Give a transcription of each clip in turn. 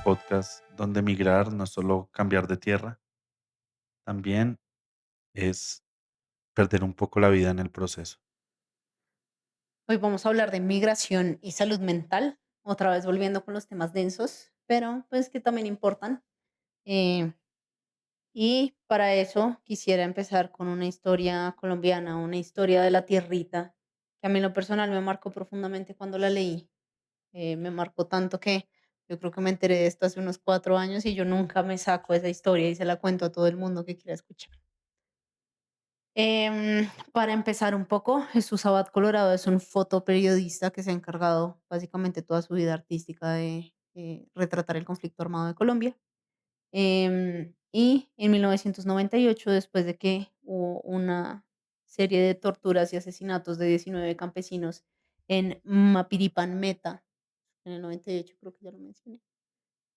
podcast donde migrar no es solo cambiar de tierra, también es perder un poco la vida en el proceso. Hoy vamos a hablar de migración y salud mental, otra vez volviendo con los temas densos, pero pues que también importan. Eh, y para eso quisiera empezar con una historia colombiana, una historia de la tierrita, que a mí en lo personal me marcó profundamente cuando la leí. Me marcó tanto que yo creo que me enteré de esto hace unos 4 años y yo nunca me saco esa historia y se la cuento a todo el mundo que quiera escuchar. Para empezar un poco, Jesús Abad Colorado es un fotoperiodista que se ha encargado básicamente toda su vida artística de retratar el conflicto armado de Colombia. Y en 1998, después de que hubo una serie de torturas y asesinatos de 19 campesinos en Mapiripan Meta, en el 98 creo que ya lo mencioné,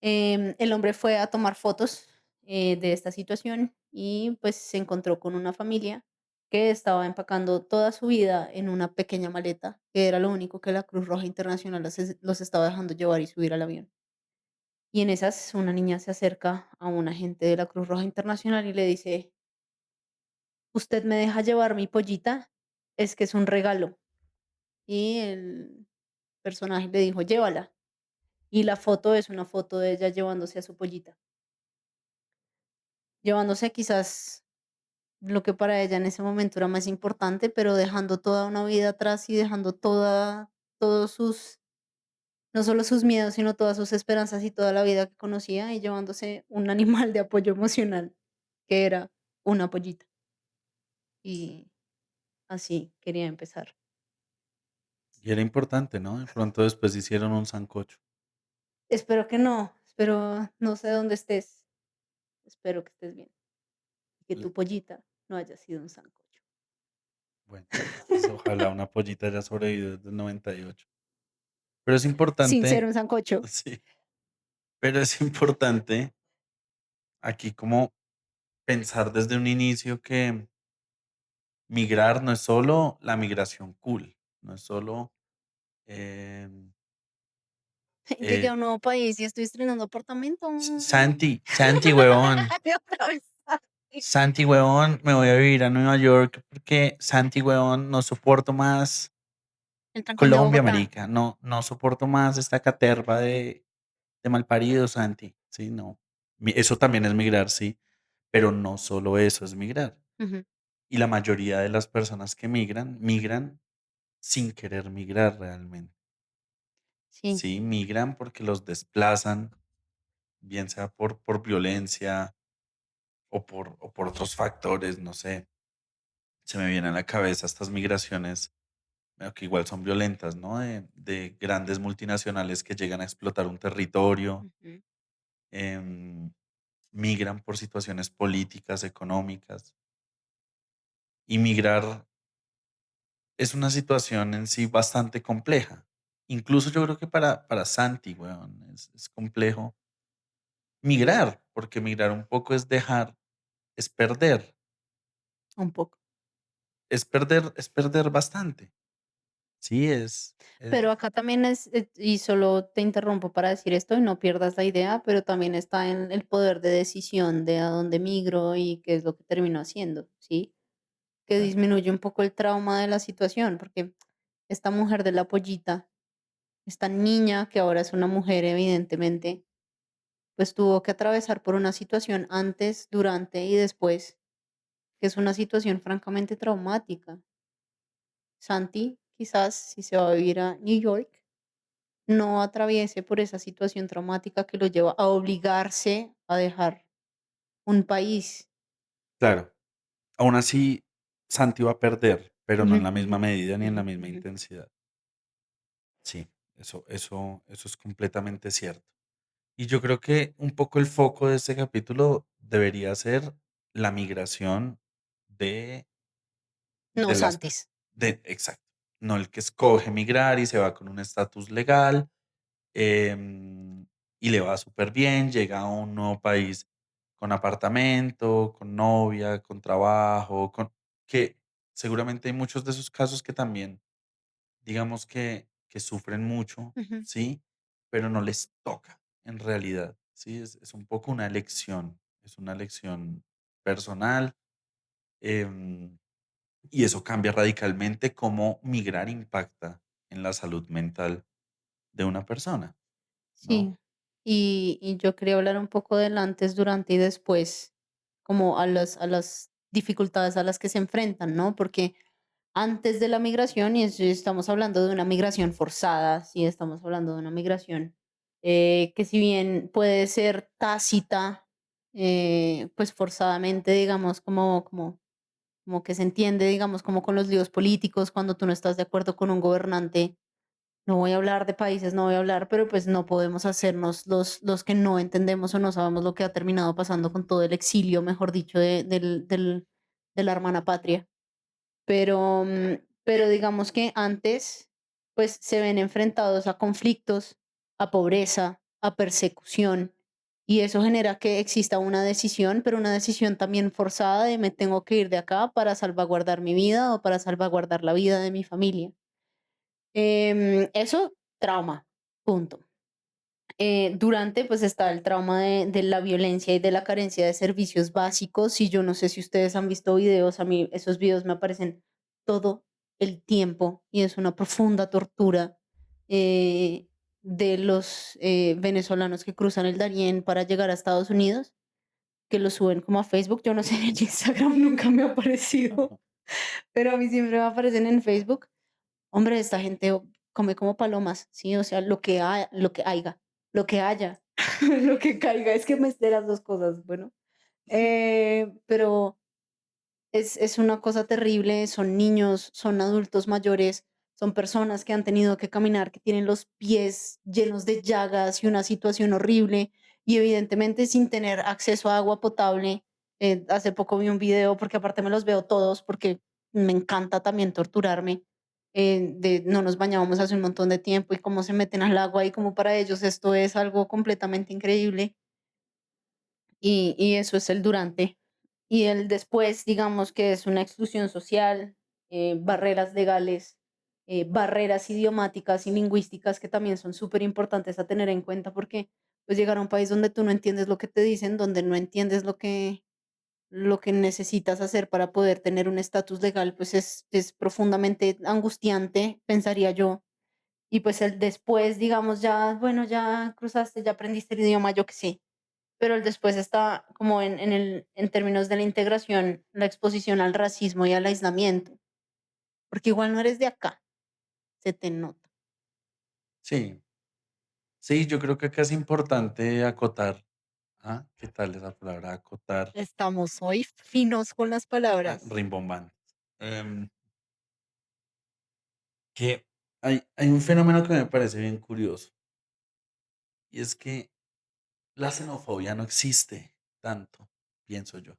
el hombre fue a tomar fotos, de esta situación y, pues, se encontró con una familia que estaba empacando toda su vida en una pequeña maleta, que era lo único que la Cruz Roja Internacional los estaba dejando llevar y subir al avión. Y en esas, una niña se acerca a un agente de la Cruz Roja Internacional y le dice: "¿Usted me deja llevar mi pollita? Es que es un regalo". Y el personaje le dijo: "Llévala". Y la foto es una foto de ella llevándose a su pollita, llevándose quizás lo que para ella en ese momento era más importante, pero dejando toda una vida atrás y dejando todos sus, no solo sus miedos, sino todas sus esperanzas y toda la vida que conocía y llevándose un animal de apoyo emocional, que era una pollita. Y así quería empezar. Y era importante, ¿no? De pronto después hicieron un sancocho. Espero que no, espero, no sé dónde estés, espero que estés bien y que L- tu pollita no haya sido un sancocho. Bueno, pues ojalá una pollita haya sobrevivido desde el 98. Pero es Sin ser importante, un sancocho. sí, pero es importante aquí como pensar desde un inicio que migrar no es solo la migración cool, no es solo em, Llegué a eh, un nuevo país y estoy estrenando apartamento. Santi, huevón. Otra vez. Santi, huevón, me voy a vivir a Nueva York porque Santi, huevón, no soporto más El trancón de Colombia, Bogotá. marica. No, no soporto más esta caterva de malparidos, Santi. Sí, no. Eso también es migrar, sí, pero no solo eso es migrar. Ujú. Y la mayoría de las personas que migran, migran sin querer migrar realmente. Sí, Sí, migran porque los desplazan, bien sea por violencia o por otros factores, no sé. Se me vienen a la cabeza estas migraciones, que igual son violentas, ¿no? De grandes multinacionales que llegan a explotar un territorio, ujú, em, migran por situaciones políticas, económicas. Y migrar es una situación en sí bastante compleja. Incluso yo creo que para Santi, weón, es complejo migrar, porque migrar un poco es dejar, es perder, un poco. es perder bastante. Sí, Pero acá también es, y solo te interrumpo para decir esto y no pierdas la idea, pero también está en el poder de decisión de a dónde migro y qué es lo que termino haciendo, ¿sí? Que claro, disminuye un poco el trauma de la situación, porque esta mujer de la pollita, esta niña que ahora es una mujer evidentemente, pues tuvo que atravesar por una situación antes, durante y después, que es una situación francamente traumática. Santi, quizás si se va a vivir a New York, no atraviese por esa situación traumática que lo lleva a obligarse a dejar un país. claro. Aún así, Santi va a perder, pero no Ujú, en la ujú, misma medida ni en ujú, la misma ujú. intensidad. Sí, eso es completamente cierto. Y yo creo que un poco el foco de este capítulo debería ser la migración de, No, de las, Santis. exacto, no el que escoge migrar y se va con un estatus legal, em, y le va súper bien, llega a un nuevo país con apartamento, con novia, con trabajo, que seguramente hay muchos de esos casos que también, digamos que sufren mucho, Ujú. ¿sí? Pero no les toca en realidad, ¿sí? Es un poco una elección, es una elección personal, em, y eso cambia radicalmente cómo migrar impacta en la salud mental de una persona, ¿no? Sí, y yo quería hablar un poco del antes, durante y después, como a las dificultades a las que se enfrentan, ¿no? Porque antes de la migración, y estamos hablando de una migración forzada, sí, estamos hablando de una migración que si bien puede ser tácita, pues forzadamente, digamos, como que se entiende, digamos, como con los líos políticos, cuando tú no estás de acuerdo con un gobernante. No voy a hablar de países, no voy a hablar, pero pues no podemos hacernos los que no entendemos o no sabemos lo que ha terminado pasando con todo el exilio, mejor dicho, de la hermana patria. Pero, pero digamos que antes, pues se ven enfrentados a conflictos, a pobreza, a persecución, y eso genera que exista una decisión, pero una decisión también forzada de me tengo que ir de acá para salvaguardar mi vida o para salvaguardar la vida de mi familia. Eso, trauma, punto. Durante, pues está el trauma de la violencia y de la carencia de servicios básicos. Y yo no sé si ustedes han visto videos, a mí esos videos me aparecen todo el tiempo y es una profunda tortura eh, de los venezolanos que cruzan el Darién para llegar a Estados Unidos, que lo suben como a Facebook. Yo no sé, en Instagram nunca me ha aparecido, Ajá. pero a mí siempre me aparecen en Facebook. Hombre, esta gente come como palomas, ¿sí? O sea, lo que haya, lo que haya, lo que caiga, es que me de las 2 cosas, bueno. Pero es una cosa terrible, son niños, son adultos mayores, son personas que han tenido que caminar, que tienen los pies llenos de llagas y una situación horrible, y evidentemente sin tener acceso a agua potable. Hace poco vi un video, porque aparte me los veo todos, porque me encanta también torturarme, de no nos bañábamos hace un montón de tiempo y cómo se meten al agua y como para ellos esto es algo completamente increíble. Y eso es el durante. Y el después, digamos que es una exclusión social, barreras legales, barreras idiomáticas y lingüísticas que también son súper importantes a tener en cuenta, porque pues llegar a un país donde tú no entiendes lo que te dicen, donde no entiendes lo que necesitas hacer para poder tener un estatus legal, pues es profundamente angustiante, pensaría yo. Y pues el después, digamos, ya, bueno, ya cruzaste, ya aprendiste el idioma, yo qué sé, pero el después está como en términos de la integración, la exposición al racismo y al aislamiento, porque igual no eres de acá, se te nota. Sí, sí, yo creo que acá es importante acotar. Ah, ¿qué tal esa palabra? Acotar, Estamos hoy finos con las palabras. rimbombante. Em, que hay un fenómeno que me parece bien curioso, y es que la xenofobia no existe tanto, pienso yo.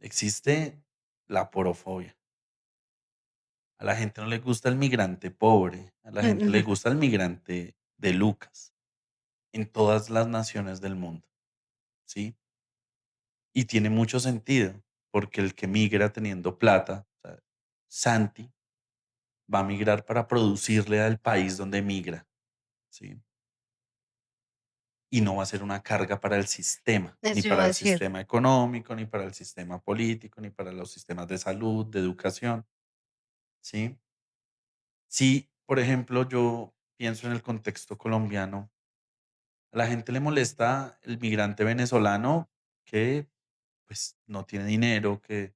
Existe la porofobia. A la gente no le gusta el migrante pobre, a la gente le Mm, gusta el migrante de Lucas, en todas las naciones del mundo, ¿sí? Y tiene mucho sentido, porque el que migra teniendo plata, o sea, Santi, va a migrar para producirle al país donde migra, ¿sí? Y no va a ser una carga para el sistema, ni Eso iba para a el decir. sistema económico, ni para el sistema político, ni para los sistemas de salud, de educación, ¿sí? Si, por ejemplo, yo pienso en el contexto colombiano, a la gente le molesta el migrante venezolano que pues no tiene dinero, que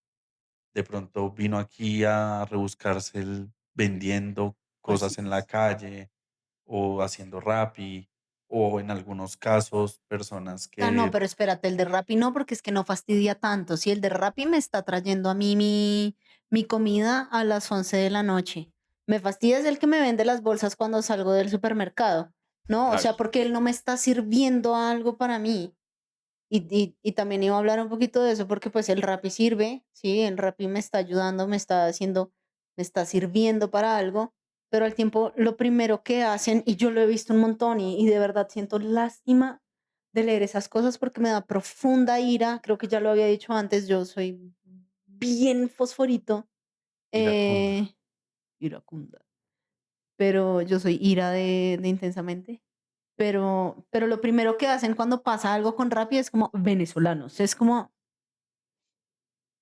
de pronto vino aquí a rebuscarse vendiendo cosas en la Cositas. calle o haciendo Rappi, o en algunos casos personas Ah, no, que pero espérate, el de Rappi no, porque es que no fastidia tanto. Si el de Rappi me está trayendo a mí mi comida a las 11 de la noche. Me fastidia es el que me vende las bolsas cuando salgo del supermercado, ¿no? O claro, sea, porque él no me está sirviendo algo para mí. Y también iba a hablar un poquito de eso porque pues el Rappi sirve, sí, el Rappi me está ayudando, me está sirviendo para algo, pero al tiempo lo primero que hacen, y yo lo he visto un montón y de verdad siento lástima de leer esas cosas porque me da profunda ira, creo que ya lo había dicho antes, yo soy bien fosforito, iracunda. eh, iracunda, pero yo soy ira de intensamente. pero lo primero que hacen cuando pasa algo con Rappi es como venezolanos. Es como,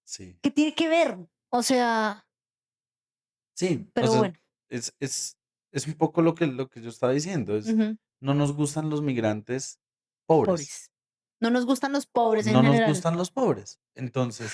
Sí. ¿qué tiene que ver? O sea, Sí, o pero sea, bueno, es es es un poco lo que yo estaba diciendo, ujú, no nos gustan los migrantes pobres, pobres. No nos gustan los pobres en no nos general. gustan los pobres. Entonces,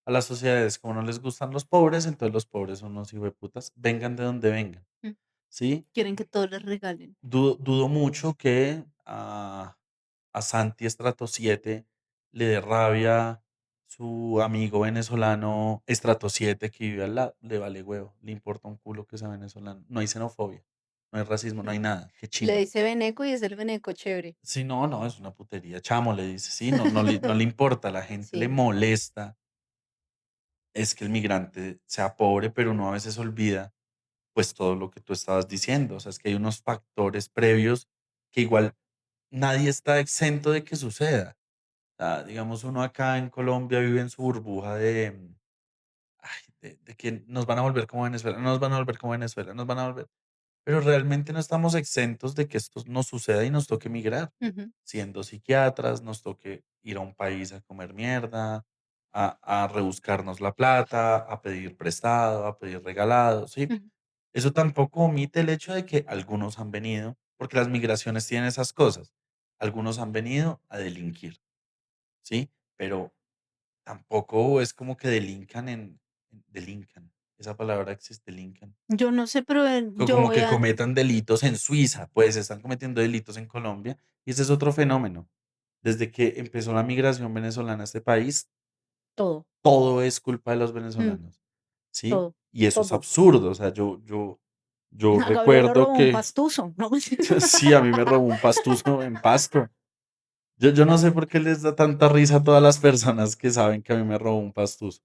a las sociedades, como no les gustan los pobres, entonces los pobres son unos hijueputas, vengan de donde vengan, Mm, ¿sí? quieren que todos les regalen. Dudo mucho que a Santi Estrato 7 le dé rabia su amigo venezolano Estrato 7 que vive al lado. Le vale huevo, le importa un culo que sea venezolano. No hay xenofobia, no hay racismo, no hay Mm. nada. Qué Le chimba. dice Beneco y es el Beneco chévere. Sí, no, no, es una putería. Chamo, le dice, sí, no, no le importa, a la gente le Sí. molesta. Es que el migrante sea pobre, pero uno a veces olvida pues todo lo que tú estabas diciendo. O sea, es que hay unos factores previos que igual nadie está exento de que suceda. Digamos, uno acá en Colombia vive en su burbuja de que nos van a volver como Venezuela, no nos van a volver como Venezuela, nos van a volver. Pero realmente no estamos exentos de que esto nos suceda y nos toque emigrar. Ujú, Siendo psiquiatras, nos toque ir a un país a comer mierda, a rebuscarnos la plata, a pedir prestado, a pedir regalado, ¿sí? ujú. Eso tampoco omite el hecho de que algunos han venido, porque las migraciones tienen esas cosas. Algunos han venido a delinquir, ¿sí? Pero tampoco es como que delincan delincan, esa palabra existe, delincan. Yo no sé, pero yo Como voy que a cometan delitos en Suiza, pues están cometiendo delitos en Colombia, y ese es otro fenómeno. Desde que empezó la migración venezolana a este país, todo, todo es culpa de los mm, venezolanos, ¿sí? todo, Y eso es todo. absurdo, o sea, yo A Gabriel lo recuerdo robó un que pastuso, ¿no? sí, a mí me robó un pastuso en Pasto. Yo no sé por qué les da tanta risa a todas las personas que saben que a mí me robó un pastuso.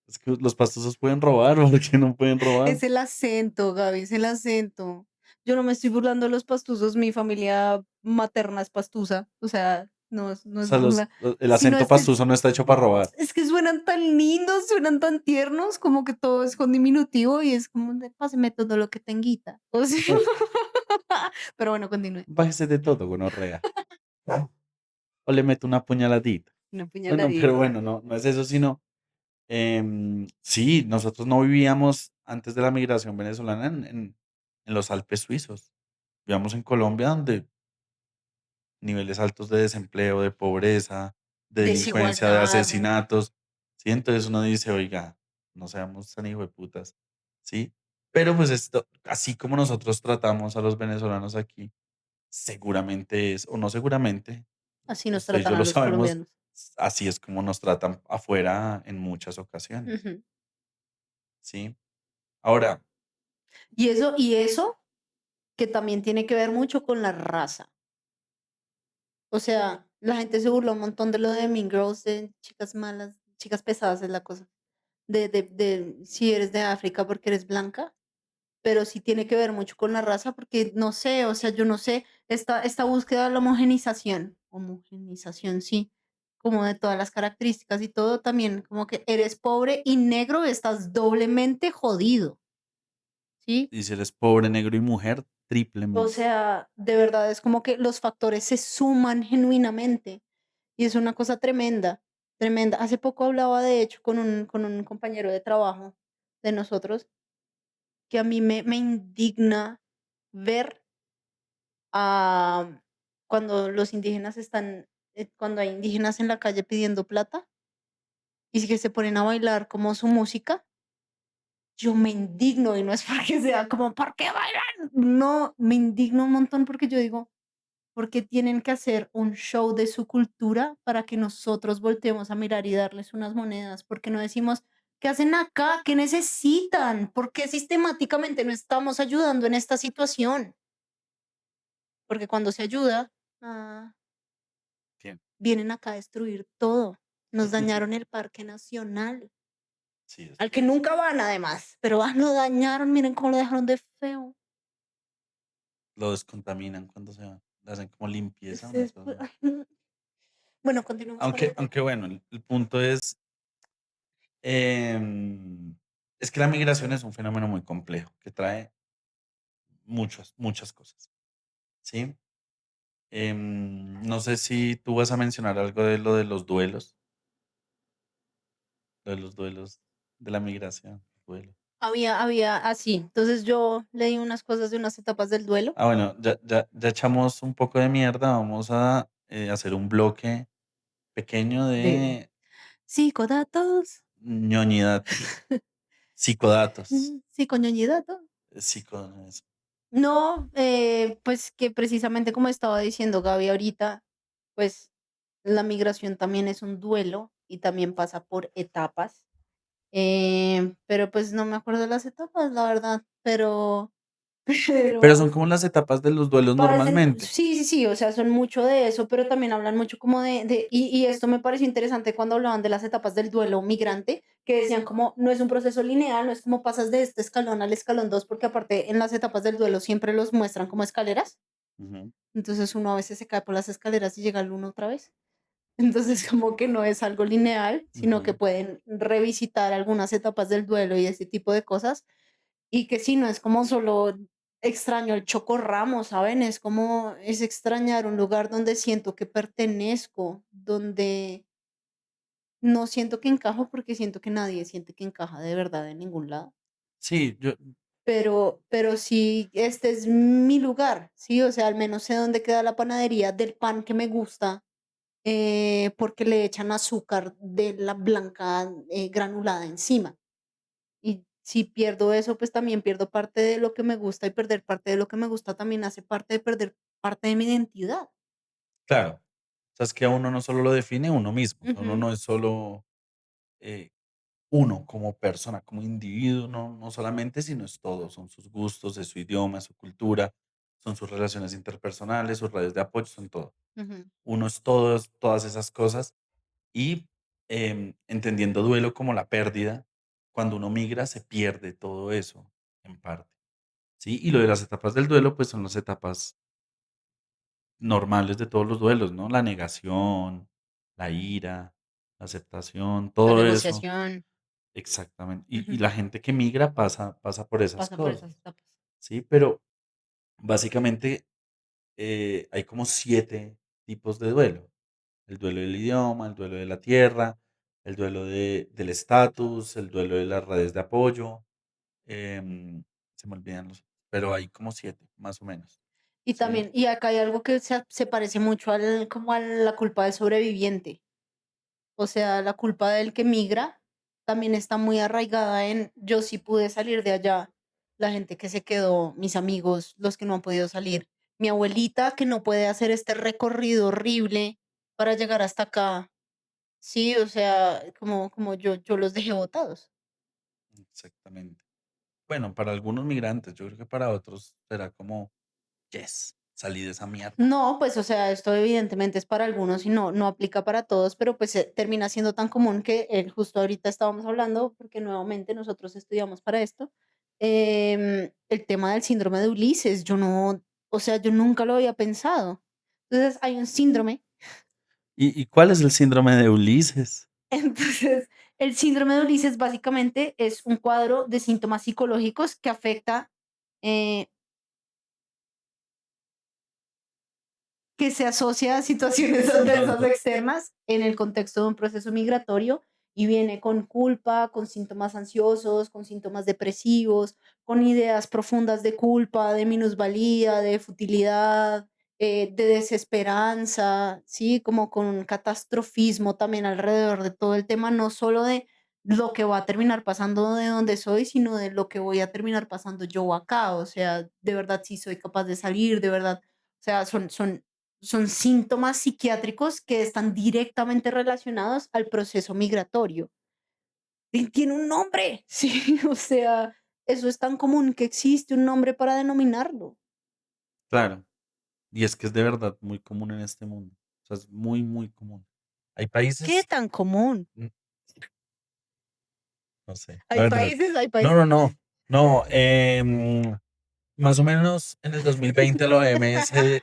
Es que los pastusos pueden robar, ¿o por qué no pueden robar? Es el acento, Gaby, es el acento. Yo no me estoy burlando de los pastusos, mi familia materna es pastusa, o sea, no O es sea, burla, el sino acento pastuso no está hecho para robar. es que suenan tan lindos, suenan tan tiernos, como que todo es con diminutivo y es como de páseme todo lo que tenguita. O sea, pero bueno, continúe. Bájese de todo, gonorrea. O le meto una puñaladita. Una Bueno, pero puñaladita. bueno, no es eso, sino, sí, nosotros no vivíamos antes de la migración venezolana en los Alpes suizos. Vivíamos en Colombia, donde niveles altos de desempleo, de pobreza, de delincuencia, de Desigualdad. asesinatos, ¿sí? Entonces uno dice: "Oiga, no seamos tan hijueputas", ¿sí? Pero, pues, esto, así como nosotros tratamos a los venezolanos aquí, seguramente es, o no seguramente, Así nos usted y tratan yo a lo los sabemos, colombianos. así es como nos tratan afuera en muchas ocasiones, Ujú. ¿sí? Ahora, Y eso que también tiene que ver mucho con la raza. O sea, la gente se burla un montón de lo de Mean Girls, de chicas malas, chicas pesadas es la cosa. De si eres de África porque eres blanca, pero sí tiene que ver mucho con la raza porque no sé, o sea, yo no sé, esta búsqueda de la homogenización, sí, como de todas las características y todo, también como que eres pobre y negro, estás doblemente jodido, ¿sí? y si eres pobre, negro y mujer, O triplemente. sea, de verdad es como que los factores se suman genuinamente y es una cosa tremenda, tremenda. Hace poco hablaba de hecho con un compañero de trabajo de nosotros que a mí me indigna ver cuando los indígenas están, cuando hay indígenas en la calle pidiendo plata y que se ponen a bailar como su música. Yo me indigno y no es porque sea como, ¿por qué bailan? No, me indigno un montón porque yo digo, porque tienen que hacer un show de su cultura para que nosotros volteemos a mirar y darles unas monedas, porque no decimos, ¿qué hacen acá? ¿Qué necesitan? ¿Por qué sistemáticamente no estamos ayudando en esta situación? Porque cuando se ayuda, ah, Bien. vienen acá a destruir todo. Nos dañaron el Parque Nacional, Sí, es al que feísimo. nunca van además, pero lo dañaron, miren cómo lo dejaron de feo. Lo descontaminan cuando se van, le hacen como limpieza, Es- una es- cosa así. Bueno, continuemos con Aunque el tema. aunque bueno, el punto es que la migración es un fenómeno muy complejo, que trae muchas cosas, ¿sí? No sé si tú vas a mencionar algo de lo de los duelos, lo de los duelos de la migración, duelo. Había así. Entonces yo leí unas cosas de unas etapas del duelo Bueno, ya echamos un poco de mierda, vamos a, hacer un bloque pequeño de de psicodatos. ñoñidatos, psicodatos, Psicoñoñidato. psico No, pues que precisamente como estaba diciendo Gaby ahorita, pues la migración también es un duelo y también pasa por etapas. Pero pues no me acuerdo de las etapas, la verdad, pero son pero como las etapas de los duelos parecen, normalmente. sí, sí, sí, o sea, son mucho de eso, pero también hablan mucho como y esto me pareció interesante cuando hablaban de las etapas del duelo migrante, que decían como no es un proceso lineal, no es como pasas de este escalón al escalón 2 porque aparte en las etapas del duelo siempre los muestran como escaleras, Ujú, entonces uno a veces se cae por las escaleras y llega al uno otra vez. Entonces como que no es algo lineal, sino que ujú. pueden revisitar algunas etapas del duelo y ese tipo de cosas y que sí, no es como solo extraño el chocorramo, ¿saben? Es como, es extrañar un lugar donde siento que pertenezco, donde no siento que encajo porque siento que nadie siente que encaja de verdad en ningún lado. Sí, yo Pero sí, este es mi lugar, ¿sí? O sea, al menos sé dónde queda la panadería del pan que me gusta, porque le echan azúcar de la blanca granulada encima. Y si pierdo eso, pues también pierdo parte de lo que me gusta y perder parte de lo que me gusta también hace parte de perder parte de mi identidad. claro. O sea, es que a uno no solo lo define uno mismo, o sea, uno Ujú, no es solo, eh, uno como persona, como individuo, no solamente, sino es todo, son sus gustos, es su idioma, es su cultura, son sus relaciones interpersonales, sus redes de apoyo, son todo. ujú. Uno es todas esas cosas y, entendiendo duelo como la pérdida, cuando uno migra se pierde todo eso en parte, ¿sí? Y lo de las etapas del duelo, pues, son las etapas normales de todos los duelos, ¿no? La negación, la ira, la aceptación, La todo eso. negociación, Exactamente. Y ujú, la gente que migra pasa por esas pasa por cosas, esas etapas. ¿sí? Pero básicamente, hay como 7 tipos de duelo. El duelo del idioma, el duelo de la tierra, el duelo del estatus, el duelo de las redes de apoyo, se me olvidan los, pero hay como 7 más o menos, Y ¿sí? también, y acá hay algo que se parece mucho como a la culpa del sobreviviente. O sea, la culpa del que migra también está muy arraigada en yo sí pude salir de allá, la gente que se quedó, mis amigos, los que no han podido salir, mi abuelita que no puede hacer este recorrido horrible para llegar hasta acá. Sí, o sea, como yo los dejé botados. Exactamente. Bueno, para algunos migrantes, yo creo que para otros será como, yes, salí de esa mierda. No, pues, o sea, esto evidentemente es para algunos y no aplica para todos, pero pues termina siendo tan común que justo ahorita estábamos hablando, porque nuevamente nosotros estudiamos para esto, el tema del síndrome de Ulises. Yo no, o sea, yo nunca lo había pensado. Entonces, hay un síndrome. ¿Y cuál es el síndrome de Ulises? Entonces, el síndrome de Ulises básicamente es un cuadro de síntomas psicológicos que afecta eh, que se asocia a situaciones adversas externas en el contexto de un proceso migratorio y viene con culpa, con síntomas ansiosos, con síntomas depresivos, con ideas profundas de culpa, de minusvalía, de futilidad, de desesperanza, ¿sí? Como con un catastrofismo también alrededor de todo el tema, no solo de lo que va a terminar pasando de donde soy, sino de lo que voy a terminar pasando yo acá. O sea, de verdad sí soy capaz de salir, de verdad. O sea, son síntomas psiquiátricos que están directamente relacionados al proceso migratorio. Y tiene un nombre, sí, o sea, eso es tan común que existe un nombre para denominarlo. Claro, y es que es de verdad muy común en este mundo. O sea, es muy, muy común. Hay ¿Qué países, tan común? mm, no sé, la Hay verdad. países, hay No, países. no, no, no, más o menos en el 2020 la OMS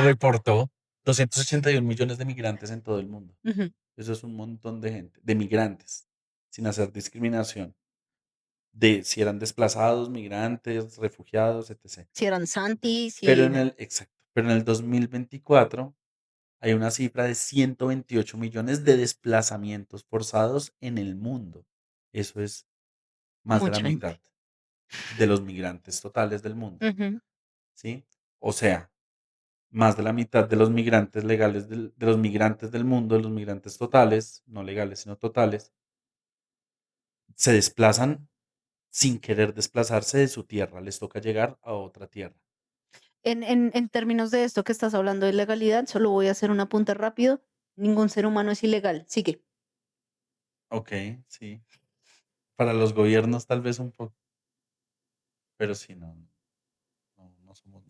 reportó 281 millones de migrantes en todo el mundo. Ujú. Eso es un montón de gente, de migrantes, sin hacer discriminación, de si eran desplazados, migrantes, refugiados, etc. Si eran Santi, Pero si exacto, pero en el 2024 hay una cifra de 128 millones de desplazamientos forzados en el mundo. Eso es más de la Mucha mitad gente. de los migrantes totales del mundo, Ujú. ¿sí? O sea, más de la mitad de los migrantes legales de los migrantes del mundo, de los migrantes totales, no legales, sino totales, se desplazan sin querer desplazarse de su tierra, les toca llegar a otra tierra. En términos de esto que estás hablando de legalidad, solo voy a hacer un apunte rápido. Ningún ser humano es ilegal. Sigue. Ok, sí. Para los gobiernos tal vez un poco, pero sí, no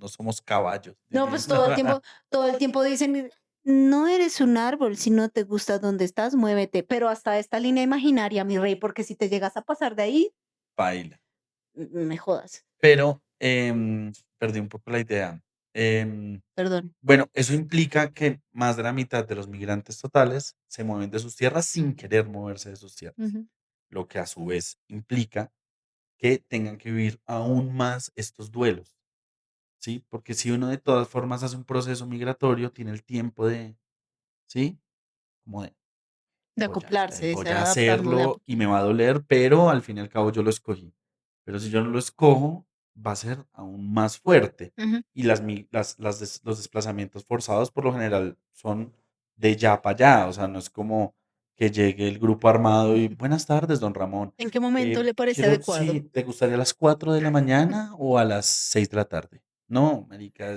somos caballos, No, dirían. pues todo el tiempo dicen, no eres un árbol, si no te gusta donde estás, muévete. Pero hasta esta línea imaginaria, mi rey, porque si te llegas a pasar de ahí, Paila. me jodas. Pero perdí un poco la idea. Em, Perdón. bueno, eso implica que más de la mitad de los migrantes totales se mueven de sus tierras sin querer moverse de sus tierras, Ujú. lo que a su vez implica que tengan que vivir aún más estos duelos, ¿sí? Porque si uno de todas formas hace un proceso migratorio, tiene el tiempo de, ¿sí? Como de, De voy acoplarse, de voy ser a adaptando de a hacerlo y me poquito. va a doler, pero al fin y al cabo yo lo escogí. Pero si yo no lo escojo, va a ser aún más fuerte. Ujú. Y los desplazamientos forzados por lo general son de ya para allá. O sea, no es como que llegue el grupo armado y buenas tardes, don Ramón. ¿En qué momento le parece Quiero, adecuado? si te gustaría a las 4 de la mañana o a las 6 de la tarde. No, marica,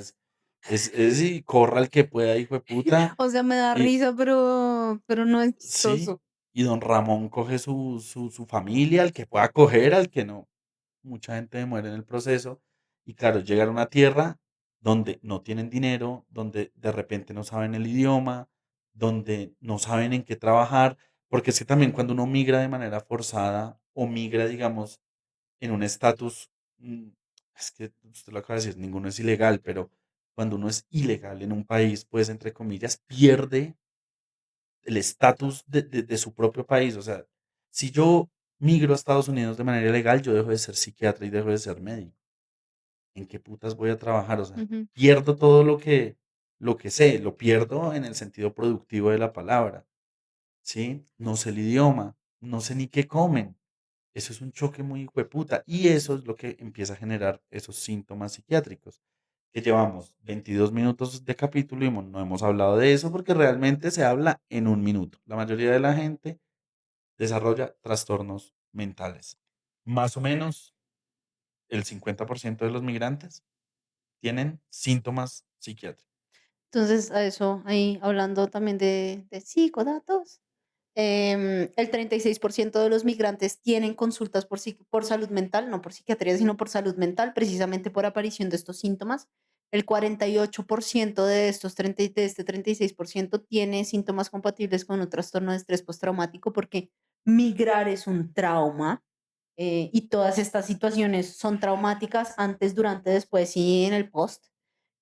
y corra el que pueda, hijo de puta. O sea, me da Y, risa, pero no es Sí, chistoso. y don Ramón coge su familia, al que pueda coger, al que no. Mucha gente muere en el proceso. Y claro, llegan a una tierra donde no tienen dinero, donde de repente no saben el idioma, donde no saben en qué trabajar, porque es que también cuando uno migra de manera forzada o migra, digamos, en un estatus, es que usted lo acaba de decir, ninguno es ilegal, pero cuando uno es ilegal en un país, pues, entre comillas, pierde el estatus de su propio país. O sea, si yo migro a Estados Unidos de manera ilegal, yo dejo de ser psiquiatra y dejo de ser médico. ¿En qué putas voy a trabajar? O sea, Ujú. pierdo todo lo que sé, lo pierdo en el sentido productivo de la palabra, ¿sí? No sé el idioma, no sé ni qué comen. Eso es un choque muy hijueputa. Y eso es lo que empieza a generar esos síntomas psiquiátricos. Que llevamos 22 minutos de capítulo y no hemos hablado de eso porque realmente se habla en un minuto. La mayoría de la gente desarrolla trastornos mentales. Más o menos el 50% de los migrantes tienen síntomas psiquiátricos. Entonces, a eso, ahí hablando también de psicodatos, el 36% de los migrantes tienen consultas por salud mental, no por psiquiatría, sino por salud mental, precisamente por aparición de estos síntomas. El 48% de de este 36% tiene síntomas compatibles con un trastorno de estrés postraumático, porque migrar es un trauma, y todas estas situaciones son traumáticas antes, durante, después y en el post,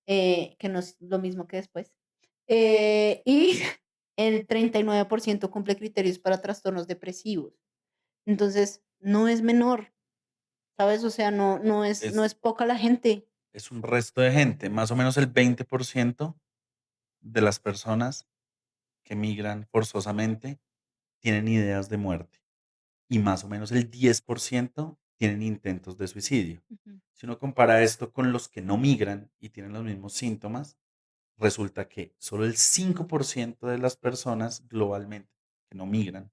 que no es lo mismo que después. Y el 39% cumple criterios para trastornos depresivos. Entonces, no es menor, ¿sabes? O sea, no Es, es poca la gente. es un resto de gente. Más o menos el 20% de las personas que migran forzosamente tienen ideas de muerte. Y más o menos el 10% tienen intentos de suicidio. Ujú, Si uno compara esto con los que no migran y tienen los mismos síntomas, resulta que solo el 5% de las personas globalmente que no migran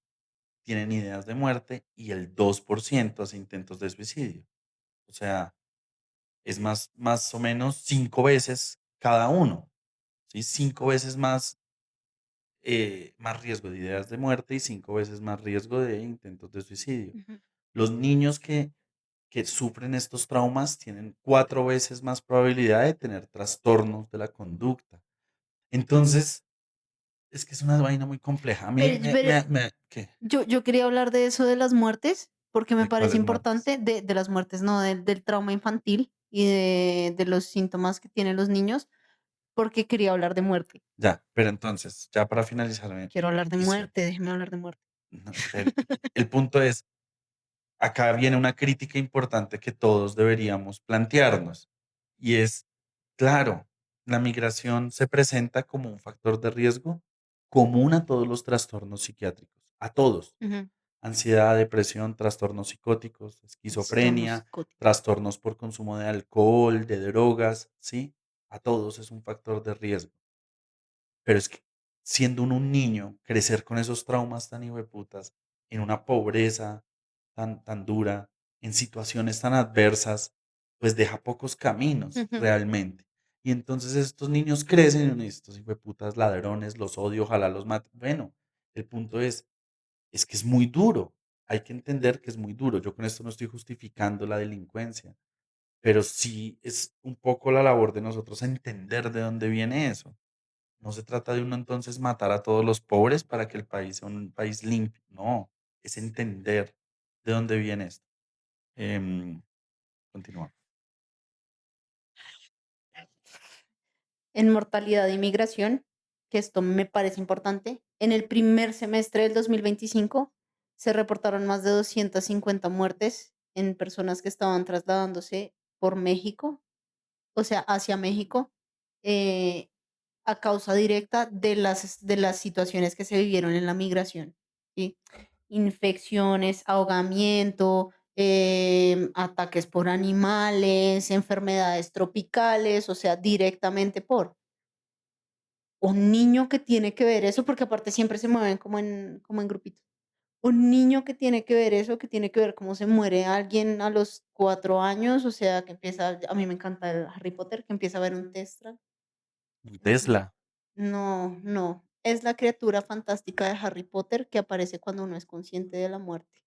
tienen ideas de muerte y el 2% hace intentos de suicidio. O sea, es más o menos 5 veces cada uno, ¿sí? 5 veces más riesgo de ideas de muerte y 5 veces más riesgo de intentos de suicidio. ujú. Los niños que sufren estos traumas tienen 4 veces más probabilidad de tener trastornos de la conducta. Entonces, es que es una vaina muy compleja. A mí Pero ¿qué? yo quería hablar de eso de las muertes, porque me ¿De parece cuáles muertes? importante, de las muertes, no, del trauma infantil y de los síntomas que tienen los niños, porque quería hablar de muerte. Ya, pero entonces, ya para finalizar Quiero mi hablar de petición, muerte, déjeme hablar de muerte. no, el punto es, acá viene una crítica importante que todos deberíamos plantearnos, y es, claro, la migración se presenta como un factor de riesgo común a todos los trastornos psiquiátricos, a todos. Ujú. Ansiedad, depresión, trastornos psicóticos, Trastorno esquizofrenia, psicótico. trastornos por consumo de alcohol, de drogas, ¿sí? A todos es un factor de riesgo. Pero es que siendo uno un niño, crecer con esos traumas tan hijueputas, en una pobreza tan dura, en situaciones tan adversas, pues deja pocos caminos Ujú. realmente. Y entonces estos niños crecen y uno dice, estos hijueputas ladrones, los odio, ojalá los mate. Bueno, el punto es que es muy duro. Hay que entender que es muy duro. Yo con esto no estoy justificando la delincuencia, pero sí es un poco la labor de nosotros entender de dónde viene eso. No se trata de uno entonces matar a todos los pobres para que el país sea un país limpio. No, es entender de dónde viene esto. Em, continúa. En mortalidad de inmigración, que esto me parece importante, en el primer semestre del 2025 se reportaron más de 250 muertes en personas que estaban trasladándose por México, o sea, hacia México, eh, a causa directa de las situaciones que se vivieron en la migración, ¿sí? Infecciones, ahogamiento, ataques por animales, enfermedades tropicales, o sea, directamente por un niño que tiene que ver eso, porque aparte siempre se mueven como en grupitos. Un niño que tiene que ver eso, que tiene que ver cómo se muere alguien a los 4 años, o sea, que empieza, a mí me encanta el Harry Potter, que empieza a ver un Tesla. Un Ujú. Tesla, No, no, es la criatura fantástica de Harry Potter que aparece cuando uno es consciente de la muerte,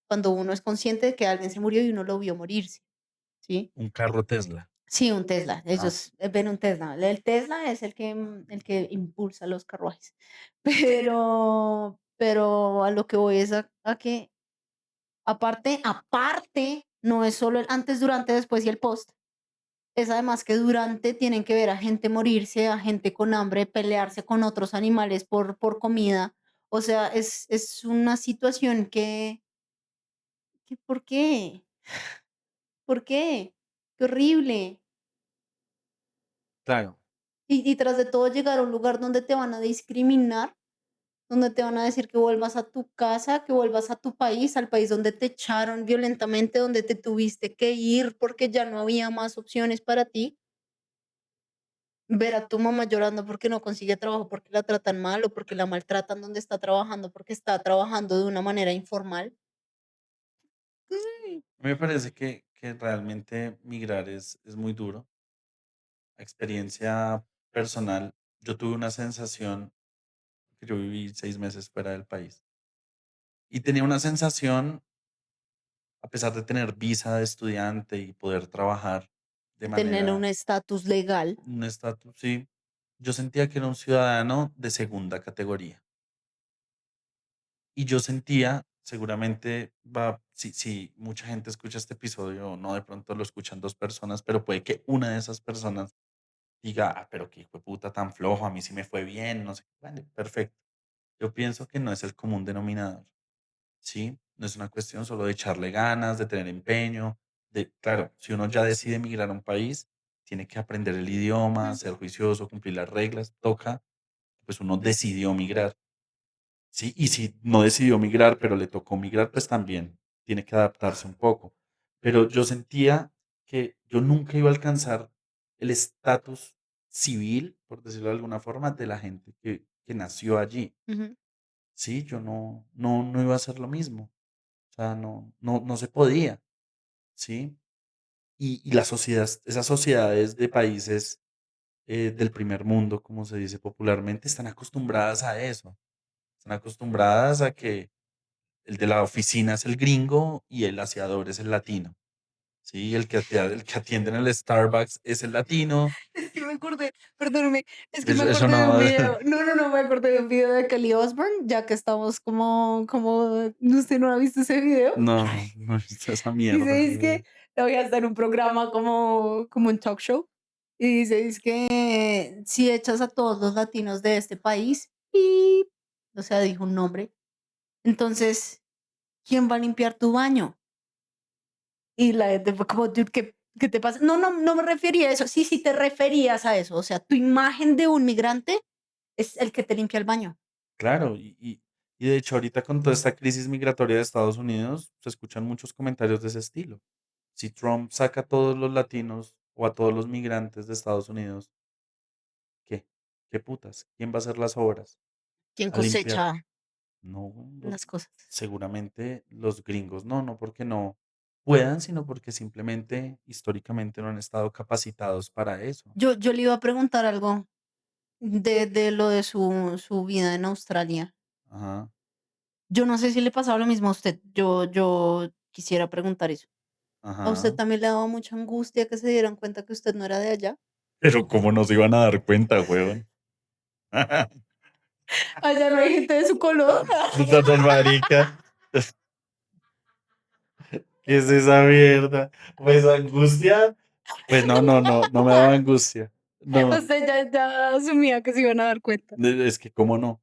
cuando uno es consciente de que alguien se murió y uno lo vio morirse, ¿sí? un carro Tesla. Sí, un Tesla. Ah, Ellos ven un Tesla. El Tesla es el que impulsa los carruajes. Pero a lo que voy es a que aparte, no es solo el antes, durante, después y el post. Es además que durante tienen que ver a gente morirse, a gente con hambre, pelearse con otros animales por comida. O sea, es una situación que ¿por qué? ¿Por qué? Qué horrible. claro, Y tras de todo llegar a un lugar donde te van a discriminar, donde te van a decir que vuelvas a tu casa, que vuelvas a tu país, al país donde te echaron violentamente, donde te tuviste que ir porque ya no había más opciones para ti. Ver a tu mamá llorando porque no consigue trabajo, porque la tratan mal o porque la maltratan donde está trabajando, porque está trabajando de una manera informal. Mm. a mí me parece que realmente migrar es muy duro. Experiencia personal, yo tuve una sensación que yo viví 6 meses fuera del país y tenía una sensación, a pesar de tener visa de estudiante y poder trabajar de De tener un manera, estatus legal. un estatus, sí, yo sentía que era un ciudadano de segunda categoría. Y yo sentía, seguramente va, si mucha gente escucha este episodio, no de pronto lo escuchan 2 personas, pero puede que una de esas personas diga, ah, pero qué hijo de puta tan flojo, a mí sí me fue bien, no sé, bueno, perfecto. Yo pienso que no es el común denominador, ¿sí? No es una cuestión solo de echarle ganas, de tener empeño, de, claro, si uno ya decide emigrar a un país, tiene que aprender el idioma, Ujú, ser juicioso, cumplir las reglas, toca, pues uno decidió migrar. Sí, y si no decidió migrar, pero le tocó migrar, pues también tiene que adaptarse un poco. Pero yo sentía que yo nunca iba a alcanzar el estatus civil, por decirlo de alguna forma, de la gente que nació allí. ujú, Sí, yo no iba a hacer lo mismo. O sea, no se podía. Sí. Y la sociedad, esas sociedades de países del primer mundo, como se dice popularmente, están acostumbradas a eso. Están acostumbradas a que el de la oficina es el gringo y el aseador es el latino. Sí, el que atiende en el Starbucks es el latino. Es que me acordé, perdóname, es que me Eso acordé de un no, video. No, no, no, me acordé de un video de Kelly Osbourne, ya que estamos ¿usted no ha visto ese video? no es esa Dice, mierda. es que te voy a hacer un programa como un talk show. Y dice, es que si echas a todos los latinos de este país, y, o sea, dijo un nombre, entonces, ¿quién va a limpiar tu baño? Y la gente fue como, dude, ¿Qué te pasa? No, no, no me refería a eso. Sí, sí te referías a eso. O sea, tu imagen de un migrante es el que te limpia el baño. Claro, y de hecho ahorita con toda esta crisis migratoria de Estados Unidos, se escuchan muchos comentarios de ese estilo. Si Trump saca a todos los latinos o a todos los migrantes de Estados Unidos, ¿qué? ¿Qué putas? ¿Quién va a hacer las obras? ¿Quién A limpiar. cosecha No, las cosas? seguramente los gringos no, no porque no puedan, sino porque simplemente históricamente no han estado capacitados para eso. Yo le iba a preguntar algo de lo de su vida en Australia. Ajá, Yo no sé si le pasaba lo mismo a usted. Yo quisiera preguntar eso. ¿A usted ajá. también le daba mucha angustia que se dieran cuenta que usted no era de allá? Pero ¿cómo nos iban a dar cuenta, huevón? Allá no hay gente de su color. Puta tan marica. ¿Qué es esa mierda? Pues angustia. Pues no me daba angustia. No, Usted ya asumía que se iban a dar cuenta. es que cómo no.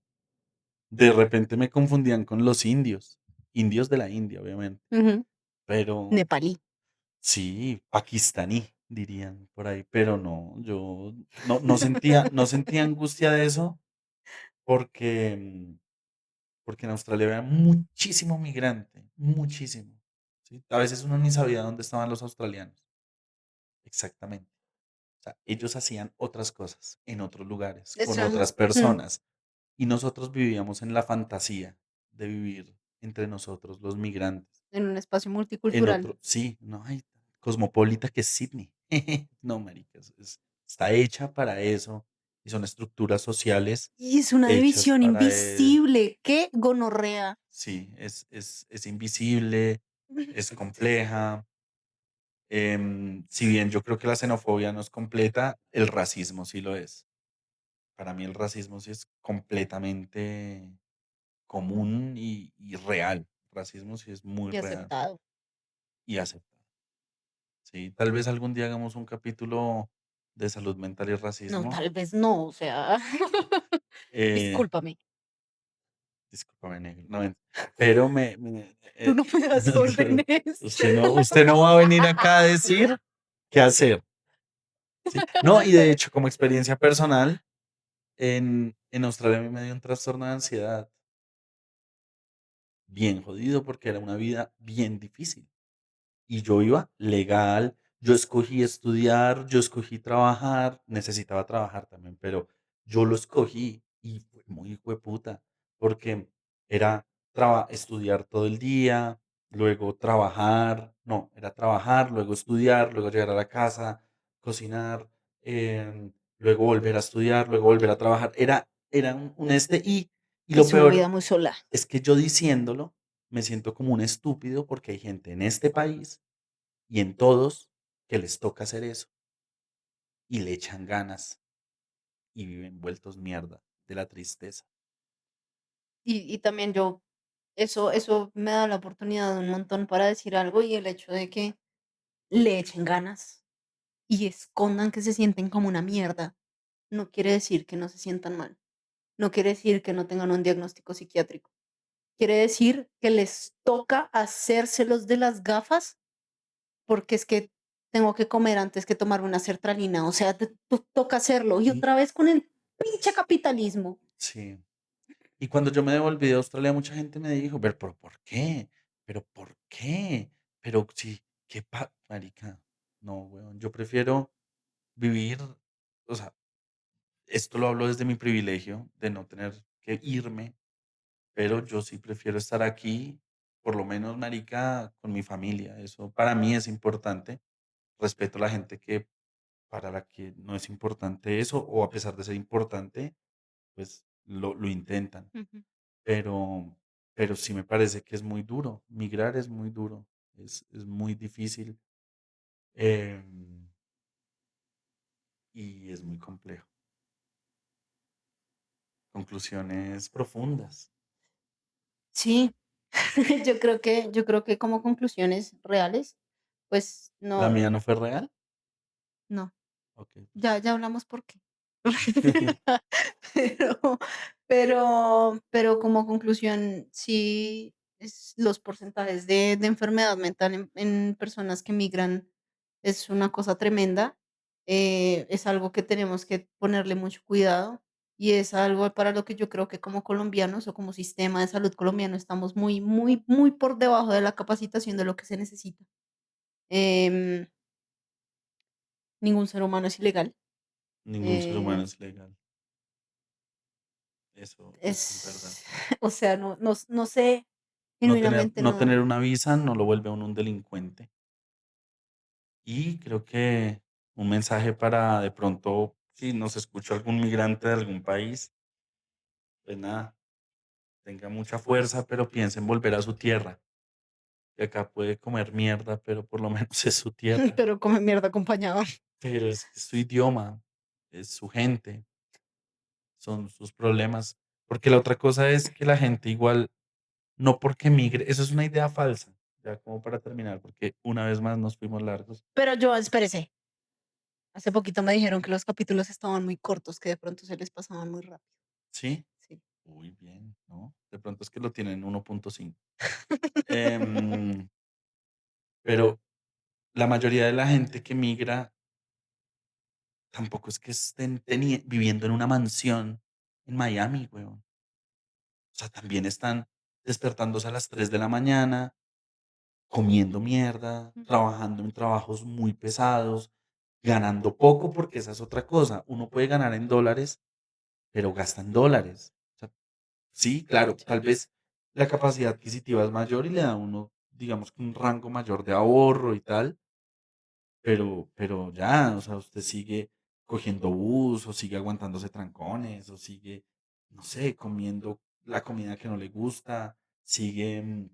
De repente me confundían con los indios. Indios de la India, obviamente. Ujú. Pero Nepalí. sí, pakistaní, dirían por ahí. Pero no, yo no sentía angustia de eso porque, porque en Australia había muchísimo migrante, muchísimo. ¿Sí? A veces uno ni sabía dónde estaban los australianos. Exactamente. O sea, ellos hacían otras cosas en otros lugares, con Eso, otras mm, personas. Y nosotros vivíamos en la fantasía de vivir entre nosotros, los migrantes. en un espacio En multicultural. otro, sí, no hay cosmopolita que es Sydney. No, maricas, está hecha para eso. Y son estructuras sociales Y es una hechas división para... invisible. ¡Qué gonorrea! sí, es invisible, es compleja. Si bien yo creo que la xenofobia no es completa, el racismo sí lo es. Para mí el racismo sí es completamente común y real. El racismo sí es muy Y real aceptado. y aceptado. Sí, tal vez algún día hagamos un capítulo de salud mental y No, racismo. tal vez no, o sea, Eh, discúlpame, discúlpame, negro. No, pero tú no me das órdenes. usted no va a venir acá a decir qué hacer. ¿Sí? No, y de hecho, como experiencia personal, en Australia a mí me dio un trastorno de ansiedad bien jodido porque era una vida bien difícil. Y yo iba legal, yo escogí estudiar, yo escogí trabajar, necesitaba trabajar también, pero yo lo escogí y fue muy puta porque era estudiar todo el día, luego trabajar, no, era trabajar, luego estudiar, luego llegar a la casa, cocinar, luego volver a estudiar, luego volver a trabajar. Era un y lo Es una peor vida muy sola. es que yo diciéndolo me siento como un estúpido porque hay gente en este país y en todos que les toca hacer eso y le echan ganas y viven vueltos mierda de la tristeza. Y también yo, eso me da la oportunidad un montón para decir algo y el hecho de que le echen ganas y escondan que se sienten como una mierda, no quiere decir que no se sientan mal. No quiere decir que no tengan un diagnóstico psiquiátrico. Quiere decir que les toca hacérselos de las gafas porque es que tengo que comer antes que tomarme una sertralina. O sea, toca hacerlo. Y Y otra vez con el pinche capitalismo. sí, y cuando yo me devolví de Australia, mucha gente me dijo, pero ¿por qué? ¿Pero por qué? Pero sí, marica, no, weón, yo prefiero vivir, o sea, esto lo hablo desde mi privilegio de no tener que irme, pero yo sí prefiero estar aquí, por lo menos, marica, con mi familia. Eso para mí es importante. Respeto a la gente que para la que no es importante eso, o a pesar de ser importante, pues lo intentan. Ujú. Pero, pero sí me parece que es muy duro. Migrar es muy duro. Es muy difícil em, y es muy complejo. Conclusiones profundas. Sí, yo creo que como conclusiones reales, pues La no, mía no fue real. no. Ok, Ya hablamos por qué. Pero, pero como conclusión, sí, los porcentajes de enfermedad mental en personas que migran Es una cosa tremenda, es algo que tenemos que ponerle mucho cuidado y es algo para lo que yo creo que como colombianos o como sistema de salud colombiano estamos muy, muy, muy por debajo de la capacitación de lo que se necesita. Em, Ningún ser humano es ilegal. Ningún ser humano eh, es legal. Eso es verdad. es, o sea, no sé, genuinamente No no. tener una visa no lo vuelve a uno un delincuente. Y creo que un mensaje para de pronto, si nos escucha algún migrante de algún país, pues nada, tenga mucha fuerza, pero piense en volver a su tierra. Que acá puede comer mierda, pero por lo menos es su tierra. Pero come mierda acompañado. Pero es su idioma, es su gente, son sus problemas. Porque la otra cosa es que la gente igual, no porque migre, eso es una idea falsa, ya como para terminar, porque una vez más nos fuimos largos. Pero yo, espérese, hace poquito me dijeron que los capítulos estaban muy cortos, que de pronto se les pasaban muy rápido. ¿Sí? Sí. Uy, bien, ¿no? De pronto es que lo tienen 1.5. Em, pero la mayoría de la gente que migra tampoco es que estén viviendo en una mansión en Miami, weón. O sea, también están despertándose a las 3 de la mañana, comiendo mierda, trabajando en trabajos muy pesados, ganando poco, porque esa es otra cosa. Uno puede ganar en dólares, pero gasta en dólares. O sea, sí, claro, tal vez la capacidad adquisitiva es mayor y le da a uno, digamos que un rango mayor de ahorro y tal, pero ya, o sea, usted sigue cogiendo bus o sigue aguantándose trancones o sigue, no sé, comiendo la comida que no le gusta, sigue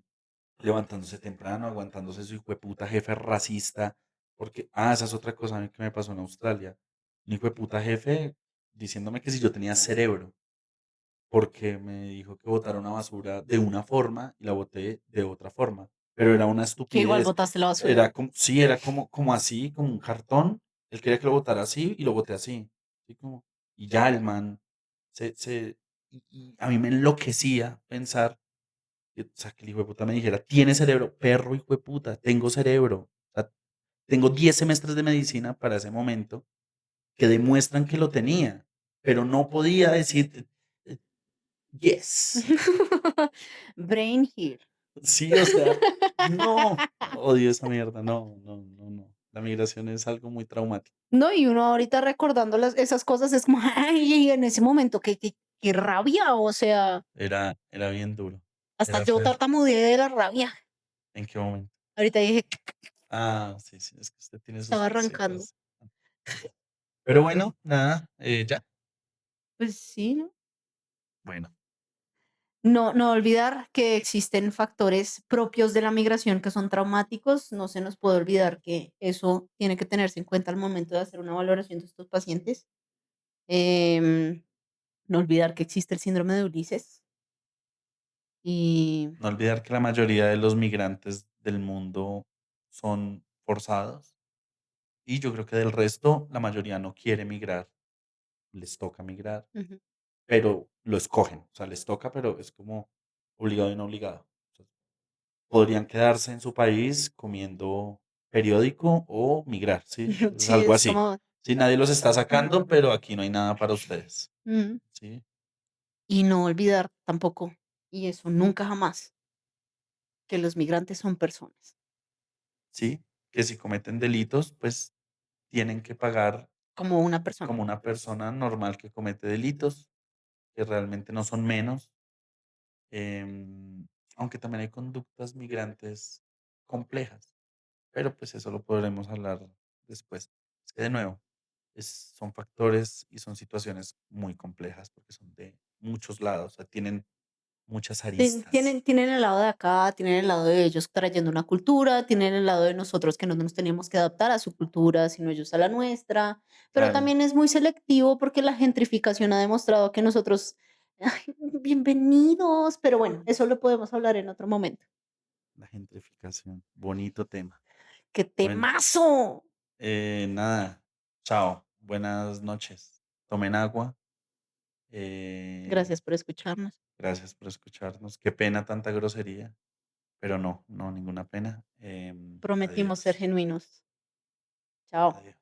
levantándose temprano, aguantándose su hijueputa jefe racista, porque, esa es otra cosa a mí que me pasó en Australia. Un hijueputa jefe diciéndome que si yo tenía cerebro, porque me dijo que botara una basura de una forma y la boté de otra forma, pero era una Que igual estupidez. botaste la basura. Era como, sí, era como así, como un cartón. Él quería que lo botara así y lo boté así. Así como, y ya el man y a mí me enloquecía pensar o sea, que el hijo de puta me dijera, tiene cerebro, perro hijo de puta, tengo cerebro. O sea, tengo 10 semestres de medicina para ese momento que demuestran que lo tenía, pero no podía decir, yes. Brain here. Sí, o sea, no, odio esa mierda, no, no, no, no. La migración es algo muy traumático. No, y uno ahorita recordando esas cosas es como, ay, en ese momento, qué rabia, o sea, Era bien duro, hasta era yo feo. tartamudeé de la rabia. ¿En qué momento? Ahorita dije, Sí, sí, es que usted tiene sus estaba arrancando. cositas. Pero bueno, nada, ya. Pues sí, ¿no? Bueno, No olvidar que existen factores propios de la migración que son traumáticos. No se nos puede olvidar que eso tiene que tenerse en cuenta al momento de hacer una valoración de estos pacientes. Em, no olvidar que existe el síndrome de Ulises y no olvidar que la mayoría de los migrantes del mundo son forzados y yo creo que del resto la mayoría no quiere migrar, les toca migrar, ujú. pero lo escogen, o sea, les toca, pero es como obligado y no obligado. O sea, podrían quedarse en su país comiendo periódico o migrar, ¿sí? Es Sí, algo es así. como, Sí, nadie los está sacando, pero aquí no hay nada para ustedes, mm, ¿sí? y no olvidar tampoco, y eso nunca jamás, que los migrantes son personas, Sí, que si cometen delitos, pues tienen que pagar como una persona. como una persona normal que comete delitos, que realmente no son menos, em, aunque también hay conductas migrantes complejas, pero pues eso lo podremos hablar después. Es que de nuevo, son factores y son situaciones muy complejas porque son de muchos lados, o sea, tienen muchas aristas. Tienen el lado de acá, tienen el lado de ellos trayendo una cultura, tienen el lado de nosotros que no nos teníamos que adaptar a su cultura, sino ellos a la nuestra, pero Claro, también es muy selectivo porque la gentrificación ha demostrado que nosotros, ay, bienvenidos, pero bueno, eso lo podemos hablar en otro momento. la gentrificación, bonito tema. ¡Qué Bueno, temazo! nada, chao, buenas noches. Tomen agua. eh, Gracias por escucharnos. Gracias por escucharnos. Qué pena tanta grosería, pero no, no, ninguna pena. Prometimos ser Adiós. genuinos. Chao. Adiós.